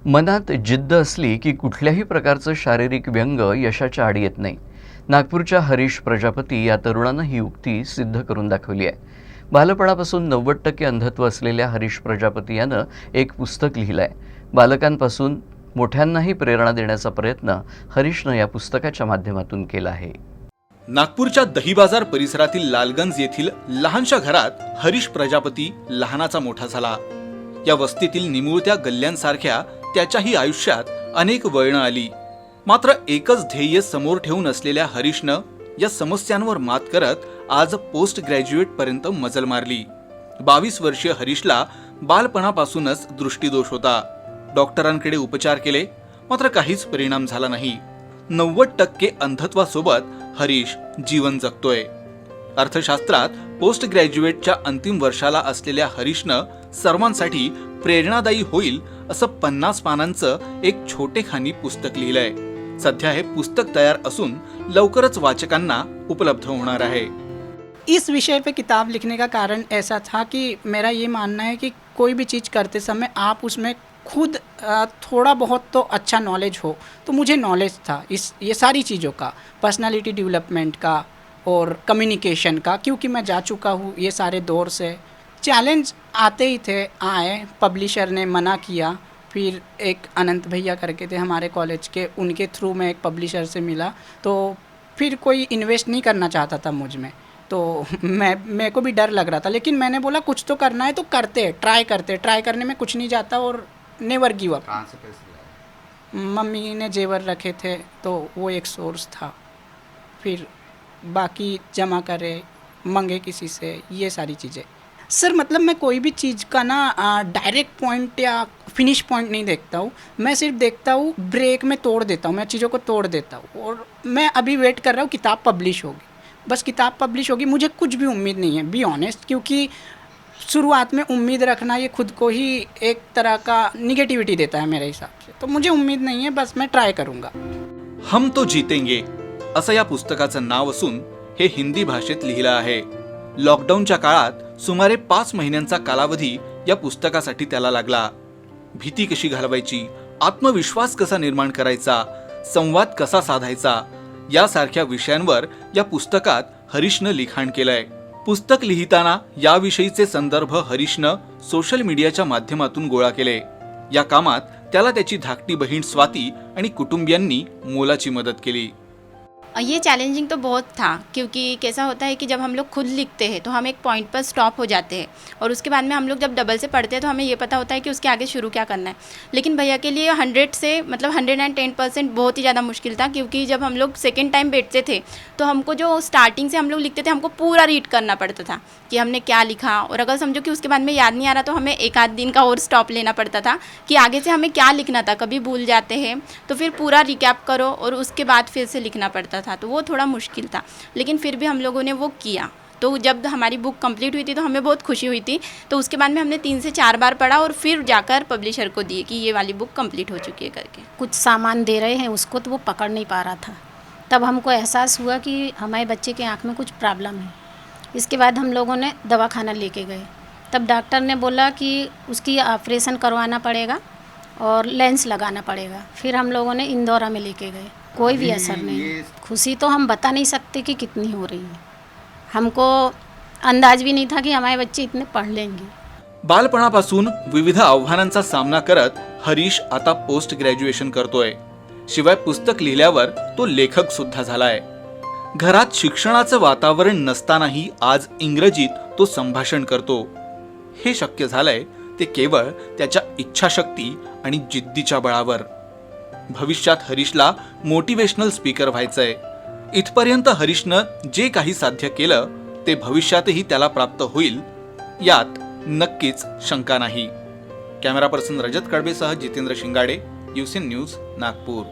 मनात जिद्द असली की कुठल्याही प्रकारचं शारीरिक व्यंग यशाच्या आडी येत नाही. नागपूरच्या हरीश प्रजापती या तरुणानं ही युक्ती सिद्ध करून दाखवली आहे. बालपणापासून 90% अंधत्व असलेल्या हरीश प्रजापती यानं एक पुस्तक लिहिलं आहे. बालकांपासून मोठ्यांनाही प्रेरणा देण्याचा प्रयत्न हरीशनं या पुस्तकाच्या माध्यमातून केला आहे. नागपूरच्या दहीबाजार परिसरातील लालगंज येथील लहानशा घरात हरीश प्रजापती लहानाचा मोठा झाला. या वस्तीतील निमुळत्या गल्ल्यांसारख्या त्याच्याही आयुष्यात अनेक वळणं आली. मात्र एकच ध्येय समोर ठेवून असलेल्या हरीशनं या समस्यांवर मात करत आज पोस्ट ग्रॅज्युएट पर्यंत मजल मारली. 22 वर्षीय हरीशला बालपणापासूनच दृष्टीदोष होता. डॉक्टरांकडे उपचार केले, मात्र काहीच परिणाम झाला नाही. 90% अंधत्वासोबत हरीश जीवन जगतोय. अर्थशास्त्रात पोस्ट ग्रॅज्युएटच्या अंतिम वर्षाला असलेल्या हरीशनं सर्वांसाठी प्रेरणादायी होईल असं 50 पानांचं एक छोटेखानी पुस्तक लिहिलंय. सध्या हे पुस्तक तयार असून लवकरच वाचकांना उपलब्ध होणार आहे. इस विषय पे किताब लिखने का कारण ऐसा था कि मेरा ये मानना है कि कोई भी चीज़ करते समय आप उसमें खुद थोड़ा बहुत तो अच्छा नॉलेज हो. तो मुझे नॉलेज था ये सारी चीज़ों का, पर्सनालिटी डेवलपमेंट का और कम्युनिकेशन का, क्योंकि मैं जा चुका हूँ ये सारे दौर से. चैलेंज आते ही थे, आए, पब्लिशर ने मना किया. फिर एक अनंत भैया करके थे हमारे कॉलेज के, उनके थ्रू मैं एक पब्लिशर से मिला. तो फिर कोई इन्वेस्ट नहीं करना चाहता था मुझ में, तो मेरे को भी डर लग रहा था. लेकिन मैंने बोला कुछ तो करना है तो करते, ट्राई करने में कुछ नहीं जाता और नेवर गिव अप. कहाँ से पैसे लाए? मम्मी ने जेवर रखे थे तो वो एक सोर्स था. फिर बाकी जमा करे, मंगे किसी से, ये सारी चीज़ें. सर मतलब मैं कोई भी चीज़ का ना डायरेक्ट पॉइंट या फिनिश पॉइंट नहीं देखता हूँ. मैं सिर्फ देखता हूँ ब्रेक में तोड़ देता हूँ, मैं चीज़ों को तोड़ देता हूँ. और मैं अभी वेट कर रहा हूँ किताब पब्लिश होगी, बस किताब पब्लिश होगी. मुझे कुछ भी उम्मीद नहीं है, बी ऑनेस्ट, क्योंकि शुरुआत में उम्मीद रखना ये खुद को ही एक तरह का निगेटिविटी देता है मेरे हिसाब से. तो मुझे उम्मीद नहीं है, बस मैं ट्राय करूँगा. हम तो जीतेंगे असं या पुस्तकाचं नाव असून हे हिंदी भाषेत लिहिलं आहे. लॉकडाऊनच्या काळात सुमारे 5 महिन्यांचा कालावधी या पुस्तकासाठी त्याला लागला. भीती कशी घालवायची, आत्मविश्वास कसा निर्माण करायचा, संवाद कसा साधायचा यासारख्या विषयांवर या पुस्तकात हरीशनं लिखाण केलंय. पुस्तक लिहिताना याविषयीचे संदर्भ हरीशनं सोशल मीडियाच्या माध्यमातून गोळा केले. या कामात त्याला त्याची धाकटी बहीण स्वाती आणि कुटुंबियांनी मोलाची मदत केली. ये चैलेंजिंग तो बहुत था, क्योंकि कैसा होता है कि जब हम लोग खुद लिखते हैं तो हम एक पॉइंट पर स्टॉप हो जाते हैं और उसके बाद में हम लोग जब डबल से पढ़ते हैं तो हमें ये पता होता है कि उसके आगे शुरू क्या करना है. लेकिन भैया के लिए 100 से मतलब 110% बहुत ही ज़्यादा मुश्किल था, क्योंकि जब हम लोग सेकेंड टाइम बैठते थे तो हमको जो स्टार्टिंग से हम लोग लिखते थे हमको पूरा रीड करना पड़ता था कि हमने क्या लिखा. और अगर समझो कि उसके बाद में याद नहीं आ रहा तो हमें एक आध दिन का और स्टॉप लेना पड़ता था कि आगे से हमें क्या लिखना था. कभी भूल जाते हैं तो फिर पूरा रिकैप करो और उसके बाद फिर से लिखना पड़ता था. तो वो थोड़ा मुश्किल था, लेकिन फिर भी हम लोगों ने वो किया. तो जब हमारी बुक कंप्लीट हुई थी तो हमें बहुत खुशी हुई थी. तो उसके बाद में हमने 3 से 4 बार पढ़ा और फिर जाकर पब्लिशर को दिए कि ये वाली बुक कंप्लीट हो चुकी है करके. कुछ सामान दे रहे हैं उसको तो वो पकड़ नहीं पा रहा था. तब हमको एहसास हुआ कि हमारे बच्चे के आँख में कुछ प्रॉब्लम है. इसके बाद हम लोगों ने दवाखाना लेके गए. तब डॉक्टर ने बोला कि उसकी ऑपरेशन करवाना पड़ेगा और लेंस लगाना पड़ेगा. फिर हम लोगों ने इंदौरा में लेके गए, कोई भी असर नहीं. खुशी तो हम बता नहीं सकते कि कितनी हो रही है. हमको अंदाज भी नहीं था कि हमारे बच्चे इतने पढ़ लेंगे. बालपणापासून विविध आव्हानांचा सामना करत हरीश आता पोस्ट ग्रॅज्युएशन करतोय. शिवाय पुस्तक लिहिल्यावर तो लेखक सुद्धा झालाय. घरात शिक्षणाचं वातावरण नसतानाही आज इंग्रजीत तो संभाषण करतो. हे शक्य झालंय ते केवळ त्याच्या इच्छाशक्ती आणि जिद्दीच्या बळावर. भविष्यात हरीशला मोटिवेशनल स्पीकर व्हायचंय. इथपर्यंत हरीशनं जे काही साध्य केलं ते भविष्यातही त्याला प्राप्त होईल यात नक्कीच शंका नाही. कॅमेरा पर्सन रजत कडबेसह जितेंद्र शिंगाडे, यूसीएन न्यूज, नागपूर.